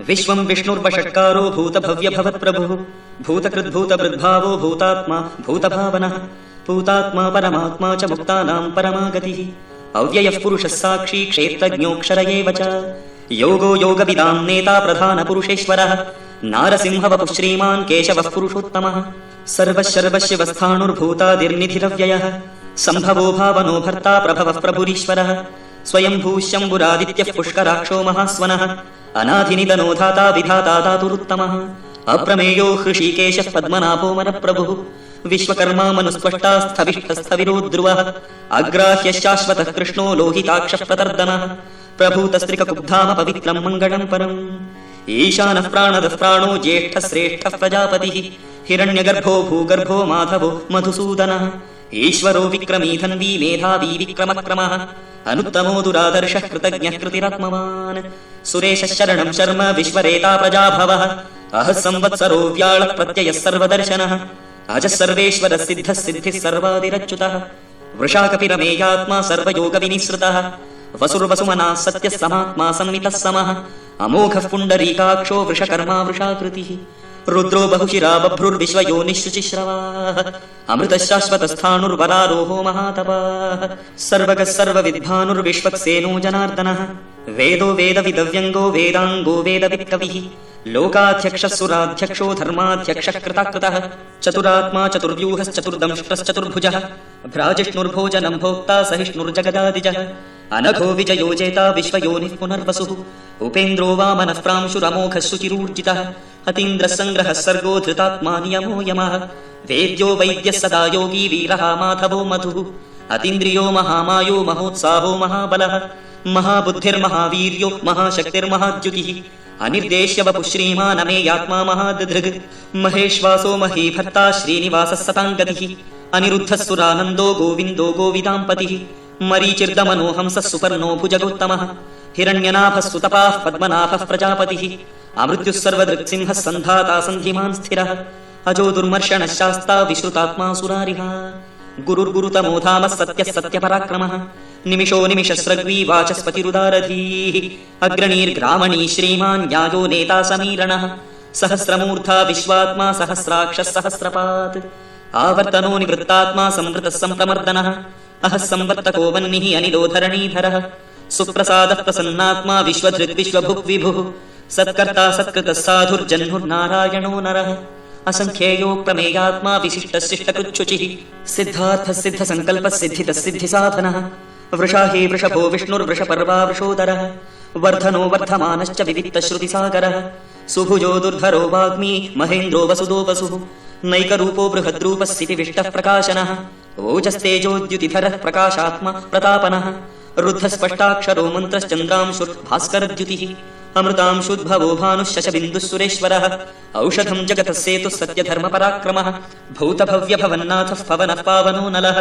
विश्वं विष्णुर्वषट्कारो भूतभव्यभवत्प्रभुः भूतकृद्भूतभृद्भावो भूतात्मा भूतभावनः भूतात्मा परमात्मा च मुक्तानां परमा गतिः अव्ययः पुरुषः साक्षी क्षेत्रज्ञोऽक्षर एव च योगो योगविदां नेता प्रधानपुरुषेश्वरः नारसिंहवपुः श्रीमान् केशवः पुरुषोत्तमः सर्वशिवस्थाणुर्भूतादिर्निधिरव्ययः सम्भवो भावनो भर्ता प्रभवः प्रभुरीश्वरः स्वयंभूः शम्भुरादित्यः पुष्कराक्षो महास्वनः अनाधिनिधनो धाता विधाता धातुरुत्तमः अप्रमेयो हृषीकेशः पद्मनाभो मनप्रभुः विश्वकर्मा मनुस्पष्टा स्थविष्ठस्थविरो ध्रुवः अग्राह्यः शाश्वतः कृष्णो लोहिताक्षः प्रतर्दनः प्रभूतस्त्रिककुब्धाम पवित्रं मङ्गलं परम् ईशानः प्राणदः प्राणो ज्येष्ठः श्रेष्ठः प्रजापतिः हिरण्यगर्भो भूगर्भो माधवो मधुसूदनः ईश्वरो विक्रमी धन्वी मेधावी विक्रमक्रमः अनुत्तमो दुरादर्शः कृतज्ञः कृतिरात्मवान् सुरेशः शरणं शर्म विश्वरेता प्रजाभवः अहः संवत्सरो व्याळः प्रत्ययः सर्वदर्शनः अजः सर्वेश्वरः सिद्धः सिद्धिः सर्वादिरच्युतः वृषाकपिरमेयात्मा सर्वयोगविनिसृतः वसुर्वसुमनः सत्यः समात्मा संवितः समः अमोघः पुण्डरीकाक्षो वृषकर्मा वृषाकृतिः रुद्रो बहुशिरा बभ्रुर्विश्वयोनिः शुचिश्रवाः अमृतः शाश्वतस्थाणुर्वरारोहो महातपाः सर्वगः सर्वविद्भानुर्विश्वक्सेनो जनार्दनः वेदो वेदविदव्यङ्गो वेदाङ्गो वेदवित्कविः लोकाध्यक्षः सुराध्यक्षो धर्माध्यक्षः कृताकृतः चतुरात्मा चतुर्व्यूहश्चतुर्दंष्ट्रश्चतुर्भुजः भ्राजिष्णुर्भोजनं भोक्ता सहिष्णुर्जगदादिजः अनघो विजयो जेता विश्वयोनिः पुनर्वसुः उपेन्द्रो वामनः प्रांशुरमोघः शुचिरूर्जितः अतीन्द्रः सङ्ग्रहः सर्गो धृतात्मा नियमो यमः वेद्यो वैद्यः सदा योगी वीरः माधवो मधुः अतीन्द्रियो महामायो महोत्साहो महाबलः महाबुद्धिर्महावीर्यो महाशक्तिर्महाद्युतिः अनिर्देश्य वपुः श्रीमानमेयात्मा महादधृग् महेश्वासो महीभर्ता श्रीनिवासः सताङ्गतिः अनिरुद्धः सुरानन्दो गोविन्दो गोविदाम्पतिः मरीचिर्दमनो हंसः सुपर्णो भुजगोत्तमः हिरण्यनाभः सुतपाः पद्मनाभः प्रजापतिः अमृत्युः सर्वदृक्सिंहः सन्धाता सन्धिमान् स्थिरः अजो दुर्मर्षणः शास्ता विश्रुतात्मा सुरारिः गुरुर्गुरुतमो धामः सत्यः सत्यपराक्रमः निमिषो निमिषस्रग्वी वाचस्पतिरुदारधीः अग्रणीर्ग्रामणी श्रीमान् न्यायो नेता समीरणः सहस्रमूर्धा विश्वात्मा सहस्राक्षः सहस्रपात् आवर्तनो निवृत्तात्मा संवृतः सम्प्रमर्दनः अहः संवर्तको वह्निः अनिलो धरणीधरः सुप्रसादः प्रसन्नात्मा विश्वधृग् विश्वभुक् विभुः सत्कर्ता सत्कृतः साधुर्जह्नुर्नारायणो नरः असङ्ख्येयो प्रमेयात्मा विशिष्टः शिष्टकृच्छुचिः सिद्धार्थः सिद्धसङ्कल्पः सिद्धितः सिद्धिसाधनः वृषाही वृषभो विष्णुर्वृषपर्वा वृषोदरः वर्धनो वर्धमानश्च विविक्तश्रुतिसागरः सुभुजो दुर्धरो वाग्मी महेन्द्रो वसुदो वसुः नैकरूपो बृहद्रूपः स्थितिविष्टः प्रकाशनः ओजस्तेजोद्युतिधरः प्रकाशात्मा प्रतापनः रुद्धस्पष्टाक्षरो मन्त्रश्चन्द्रांशुर्भास्करद्युतिः अमृतांशुद्भवो भानुः शशबिन्दुः सुरेश्वरः औषधं जगतः सेतुः सत्यधर्मपराक्रमः भूतभव्यभवन्नाथः पवनः पावनो नलः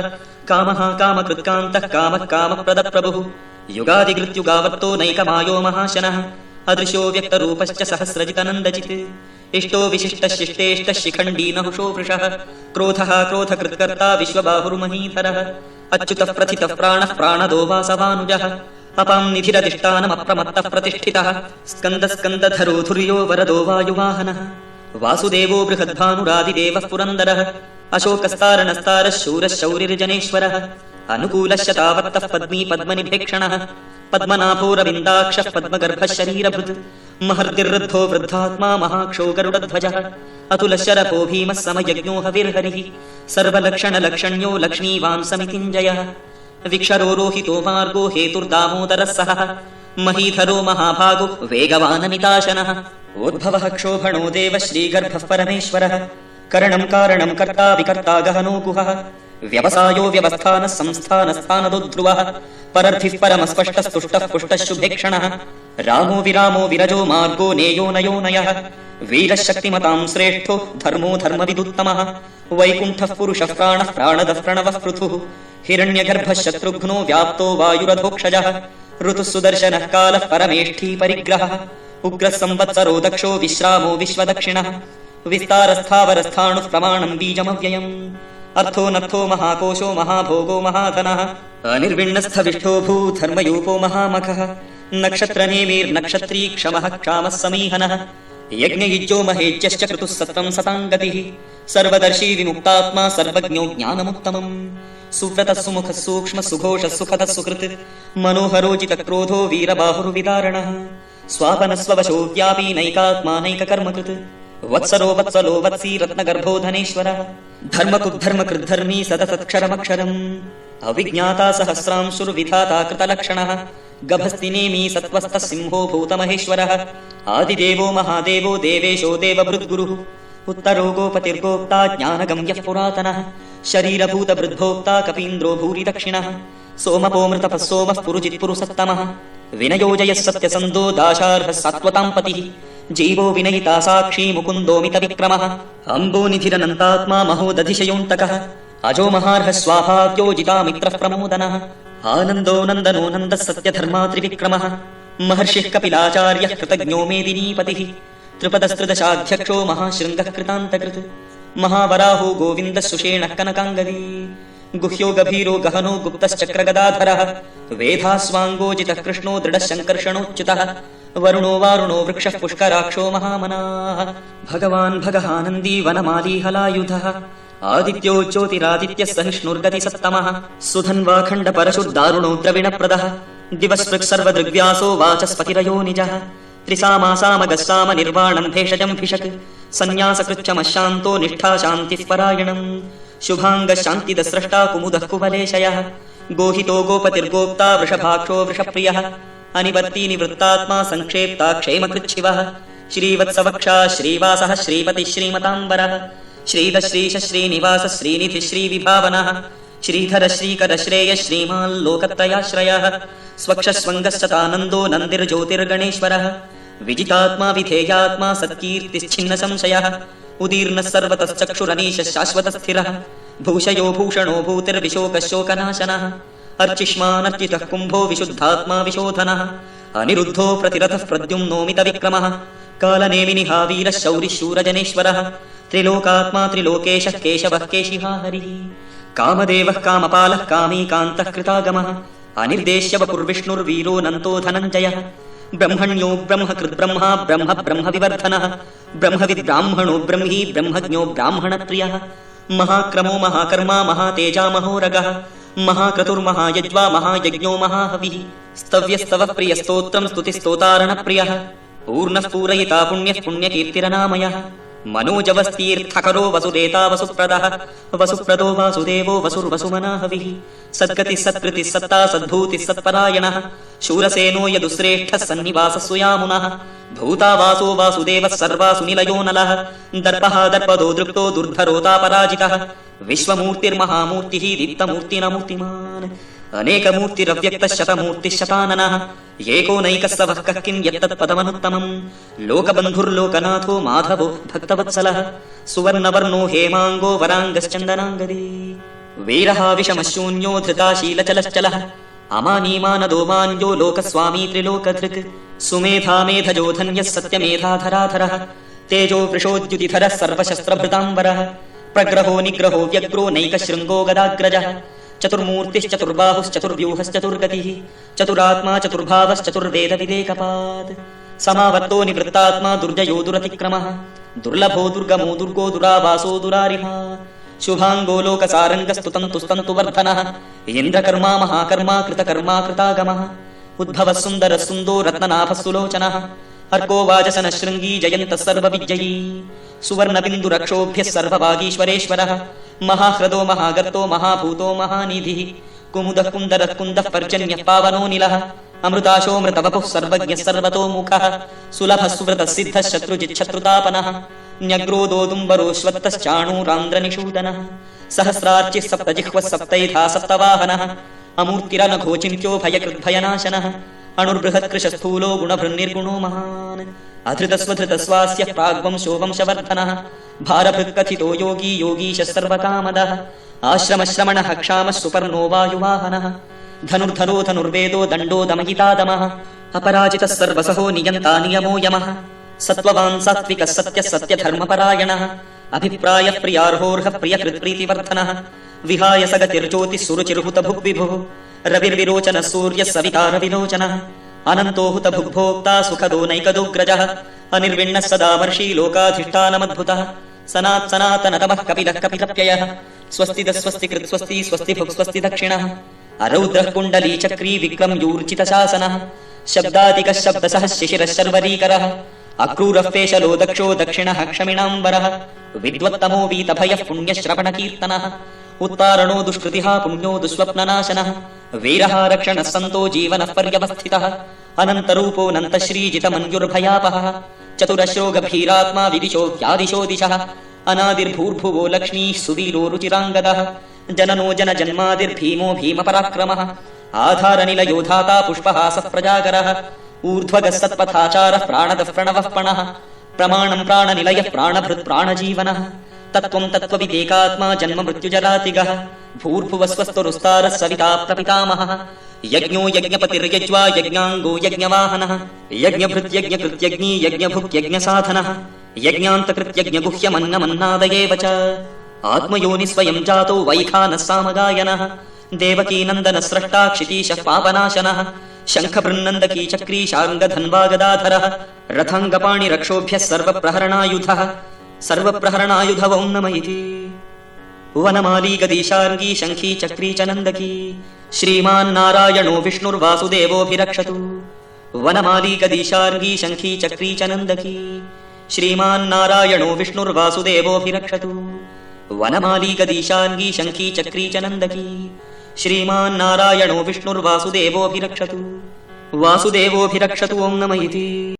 कामः कामकृत्कान्तः कामः कामप्रदप्रभुः युगादिकृत्युगावर्तो नैकमायो महाशनः अदृशो व्यक्तरूपश्च सहस्रजितनन्दजित् इष्टो विशिष्टः शिष्टेष्टः शिखण्डी नहुषो वृषः क्रोधः क्रोधकृत्कर्ता विश्वबाहुर्महीधरः अच्युतः प्रथितः प्राणः प्राणदो वासवानुजः अपां निधिरधिष्ठानमप्रमत्तः प्रतिष्ठितः स्कन्दस्कन्दधरो धुर्यो वरदो वायुवाहनः वासुदेवो बृहद्भानुरादिदेवः पुरन्दरः अशोकस्तारणस्तारः शूरः शौरिर्जनेश्वरः अनुकूलश्च तावत्तः पद्मी पद्मनिभेक्षणः पद्मनाभोरविन्दाक्षः पद्मगर्भः शरीरभृत् महर्दिर्वृद्धो वृद्धात्मा महाक्षो गरुडध्वजः अतुलशरभो भीमः समयज्ञो हविर्हरिः सर्वलक्षणलक्षण्यो लक्ष्मीवान् समितिञ्जयः विक्षरो रोहितो मार्गो हेतुर्दामोदरः सहः महीधरो महाभागो वेगवानमिताशनः उद्भवः क्षोभणो देवः श्रीगर्भः परमेश्वरः करणं कारणं कर्ता विकर्ता गहनो गुहः व्यवसायो व्यवस्थानः संस्थानस्थानदो ध्रुवः परर्थिः परमस्पष्टस्तुष्टः पुष्टः शुभेक्षणः रामो विरामो विरजो मार्गो नेयो नयो नयः वीरः शक्तिमतां श्रेष्ठो धर्मो धर्मविदुत्तमः वैकुण्ठः पुरुषः प्राणः प्राणदः प्रणवः पृथुः हिरण्यगर्भः शत्रुघ्नो व्याप्तो वायुरधोक्षजः ऋतुः सुदर्शनः कालः परमेष्ठी परिग्रहः उग्रः संवत्सरो दक्षो विश्रामो विश्वदक्षिणः विस्तारस्थावरस्थाणुः प्रमाणं बीजमव्ययम् अर्थो नर्थो महाकोशो महाभोगो महाधनः अनिर्विण्णस्थविष्ठो भूधर्मयूपो महामखः नक्षत्रनेमिर्नक्षत्री क्षमः क्षामः समीहनः यज्ञयुज्यो महेज्यश्च क्रतुः सत्त्वं सताङ्गतिः सर्वदर्शी विमुक्तात्मा सर्वज्ञो ज्ञानमुत्तमम् सुव्रतः सुमुखः सूक्ष्मः सुघोषः सुखदः सुकृत् मनोहरोजितक्रोधो वीरबाहुर्विदारणः स्वापनस्ववशो व्यापी नैकात्मा नैककर्मकृत् वत्सरो वत्सलो वत्सी रत्नगर्भो धनेश्वरः धर्मकृद्धर्मकृद्धर्मी सततत्क्षरमक्षरम् अविज्ञाता सहस्रांशुर्विधाता कृतलक्षणः गभस्तिनेमी सत्त्वस्थः सिंहो भूतमहेश्वरः आदिदेवो महादेवो देवेशो देवभृद्गुरुः उत्तरो गोपतिर्गोप्ता ज्ञानगम्यः पुरातनः शरीरभूतवृद्धोक्ता कपीन्द्रो भूरि दक्षिणः सोमपोमृतपः सोमः पुरुजित्पुरुसत्तमः विनयोजयः सत्यसन्धो दाशार्हः सात्वतां पतिः जीवो विनयिता साक्षी मुकुन्दोमितविक्रमः अम्बोनिधिरनन्तात्मा महोदधिशयोऽन्तकः अजो महार्हः स्वाभाव्योजितामित्रः प्रमोदनः आनन्दो नन्दनो नन्दः सत्यधर्मात्रिविक्रमः महर्षिः कपिलाचार्यः कृतज्ञो मेदिनीपतिः त्रिपदस्त्रिदशाध्यक्षो महाशृङ्गः कृतान्तकृत् महावराहो गोविन्दः सुषेणः कनकाङ्गदी गुह्यो गभीरो गहनो गुप्तश्चक्रगदाधरः वेधास्वाङ्गोजितः कृष्णो दृढः शङ्कर्षणोच्युतः वरुणो वारुणो वृक्षः पुष्कराक्षो महामनाः भगवान् भगहानन्दी वनमाली हलायुधः आदित्यो ज्योतिरादित्यः सहिष्णुर्गतिसत्तमः सुधन्वाखण्डपरशुर्दारुणो द्रविणप्रदः दिवस्पृक् सर्वदृग्व्यासो वाचस्पतिरयो निजः त्रिसामासामगस्साम निर्वाणम् भेषजम् भिषक् सन्न्यासकृच्छमः शान्तो निष्ठा शान्तिः परायणम् शुभाङ्गशान्तिदस्रष्टा कुमुदः कुवलेशयः गोहितो गोपतिर्गोप्ता वृषभाक्षो वृषप्रियः अनिवर्ती निवृत्तात्मा संक्षेप्ता क्षेमकृच्छिवः श्रीवत्सवक्षा श्रीवासः श्रीपतिः श्रीमताम्बरः श्रीधश्रीश श्रीनिवास श्रीनिधिः श्रीविभावनः श्रीधर श्रीकर श्रेयः श्रीमाल्लोकत्रयाश्रयः स्वक्षस्वङ्गश्चतानन्दो नन्दिर्ज्योतिर्गणेश्वरः विजितात्मा विधेयात्मा सत्कीर्तिश्छिन्न संशयः उदीर्णः सर्वतश्चक्षुरनीशः शाश्वतस्थिरः भूषयो भूषणो भूतिर्विशोकशोकनाशनः अर्चिष्मानर्चितः कुम्भो विशुद्धात्मा विशोधनः अनिरुद्धो प्रतिरथः प्रद्युम्नोमितविक्रमः कालनेमिनिहा वीरः शौरिः शूरजनेश्वरः त्रिलोकात्मा त्रिलोकेशः केशवः केशिहा हरिः कामदेवः कामपालः कामीकान्तः कृतागमः अनिर्देश्य वपुर्विष्णुर्वीरो नन्तो धनञ्जयः ब्रह्मण्यो ब्रह्मकृद्ब्रह्मा ब्रह्म ब्रह्मविवर्धनः ब्रह्मविद्ब्राह्मणो ब्रह्मी ब्रह्मज्ञो ब्राह्मणप्रियः महाक्रमो महाकर्मा महातेजा महोरगः महाक्रतुर्महायज्वा महायज्ञो महाहविः स्तव्यस्तवः प्रियस्तोत्रम् स्तुतिस्तोतारणप्रियः पूर्णः पूरयिता पुण्यः पुण्यकीर्तिरनामयः मनोजवस्तीर्थकरो वसुदेता वसुप्रदः वसुप्रदो वासुदेवो वसुर्वसुमनाहविः सद्गतिः सत्कृतिः सत्ता सद्भूतिः सत्परायणः शूरसेनो यदुश्रेष्ठः सन्निवासः सुयामुनः भूता वासो वासुदेवः सर्वासु निलयो नलः दर्पः दर्पदो दृप्तो दुर्धरोतापराजितः विश्वमूर्तिर्महामूर्तिः दीप्तमूर्तिनमूर्तिमान् अनेकमूर्तिरव्यक्तः शतमूर्तिः शताननः एको नैकस्तवः कः किं यत्तत्पदमनुत्तमम् लोकबन्धुर्लोकनाथो माधवो भक्तवत्सलः सुवर्णवर्णो हेमाङ्गो वराङ्गश्चन्दनाङ्गदी वीरः विषमशून्यो धृताशीलचलश्चलः अमानीमानदो मान्यो लोकस्वामी त्रिलोकधृक् सुमेधा मेधजो धन्यः सत्यमेधाधराधरः तेजो वृषोद्युतिधरः सर्वशस्त्रभृताम्बरः प्रग्रहो निग्रहो व्यग्रो नैकशृङ्गो गदाग्रजः चतुर्मूर्तिश्चतुर्बाहुश्चतुर्व्यूहश्चतुर्गतिः चतुरात्मा चतुर्भावश्चतुर्वेदविवेकपात् समावर्तो निवृत्तात्मा दुर्जयो दुरतिक्रमः दुर्लभो दुर्गमो दुर्गो दुरावासो दुरारिहा शुभाङ्गो लोकसारङ्गस्तुतन्तुस्तन्तु वर्धनः इन्द्रकर्मा महाकर्मा कृतकर्मा कृतागमः उद्भवः सुन्दरः सुन्दो रत्ननाभः सुलोचनः अर्को वाजसनः शृङ्गी जयन्तः सर्वविजयी सुवर्णबिन्दुरक्षोभ्यः सर्वभागीश्वरेश्वरः महाह्रदो महागर्तो महाभूतो महानिधिः कुमुदः कुन्दरः कुन्दः पर्जन्यः पावनो निलः अमृताशोऽमृतवपुः सर्वज्ञः सर्वतोमुखः सुलभः सुव्रतः सिद्धः शत्रुजिच्छत्रुतापनः न्यग्रोदोदुम्बरोऽश्वत्थश्चाणूरान्द्रनिषूदनः सहस्रार्चिः सप्तजिह्वः सप्तैधा सप्तवाहनः अमूर्तिरनघोचिन्त्यो भयकृद्भयनाशनः अणुर्बृहत्कृशस्थूलो गुणभृन्निर्गुणो महान् अधृतस्वधृतस्वास्य प्राग्वंशो वंशवर्धनः भारभृत्कथितो योगी योगीशः सर्वकामदः आश्रमश्रमणः क्षामः सुपर्णो वायुवाहनः धनुर्धरो धनुर्वेदो दण्डो दमहितादमः अपराजितः सर्वसहो नियन्ता नियमो यमः सत्त्ववान् सात्विकः सत्यः सत्यधर्मपरायणः अभिप्रायः प्रियार्होर्हः प्रियकृत्प्रीतिवर्धनः विहाय सगतिर्ज्योतिः सुरुचिर्हुतभुग्विभुः रविर्विरोचनः सूर्यः सविता रविलोचनः अनन्तो हुतभुग्भोक्ता सुखदो नैकदोऽग्रजः अनिर्विण्णः सदामर्षि लोकाधिष्ठानमद्भुतः सनात्सनातनतमः कपिलः कपिलप्ययः स्वस्तिदः स्वस्तिकृत् स्वस्ति स्वस्तिभुक् स्वस्ति दक्षिणः अरौद्रः कुण्डली चक्री विक्रम्यूर्जितशासनः शब्दादिकः शब्दसः शिशिरः शर्वरीकरः अक्रूरः पेशलो दक्षो दक्षिणः क्षमिणाम्बरः विद्वत्तमो वीतभयः पुण्यश्रवणकीर्तनः उत्तारणो दुष्कृतिः पुण्यो दुःस्वप्ननाशनः वीरः रक्षणः सन्तो जीवनः पर्यवस्थितः अनन्तरूपोऽनन्तश्रीजितमन्युर्भयापहः चतुरश्रो गभीरात्मा विदिशो व्यादिशो दिशः अनादिर्भूर्भुवो लक्ष्मीः सुवीरो रुचिराङ्गदः जननो जनजन्मादिर्भीमो भीमपराक्रमः आधारनिलयो धाता पुष्पहासः प्रजागरः ऊर्ध्वगः सत्पथाचारः प्राणदः प्रणवः पणः प्रमाणम् प्राणनिलयः प्राणभृत् प्राणजीवनः तत्त्वम् तत्त्वविदेकात्मा जन्म मृत्युजरातिगः भूर्भुवस्वस्तुरुस्तारः सविता प्रपितामहः यज्ञो यज्ञपतिर्यज्वा यज्ञाङ्गो यज्ञवाहनः यज्ञभृत्यज्ञकृत्यज्ञी यज्ञभुक्यज्ञसाधनः यज्ञान्तकृत्यज्ञगुह्यमन्नमन्नादयेव च आत्मयोनि स्वयं जातो वैखानः सामगायनः देवकीनन्दनः स्रष्टा क्षितीशः पापनाशनः शङ्खबृन्नन्दकी चक्री शार्ङ्गधन्वागदाधरः रथाङ्गपाणिरक्षोभ्यः सर्वप्रहरणायुधः सर्वप्रहरणायुधवौ नम इति वनमाली गदीशार्ङ्गी शङ्खी चक्री च नन्दकी श्रीमान्नारायणो विष्णुर्वासुदेवोऽभिरक्षतु वनमाली गदीशार्ङ्गी शङ्खी चक्री च नन्दकी श्रीमान्नारायणो विष्णुर्वासुदेवोऽभिरक्षतु वनमाली गदीशार्ङ्गी शङ्खी चक्री च नन्दकी श्रीमान्नारायणो विष्णुर्वासुदेवोऽभिरक्षतु वासुदेवोऽभिरक्षतु ओं नम इति।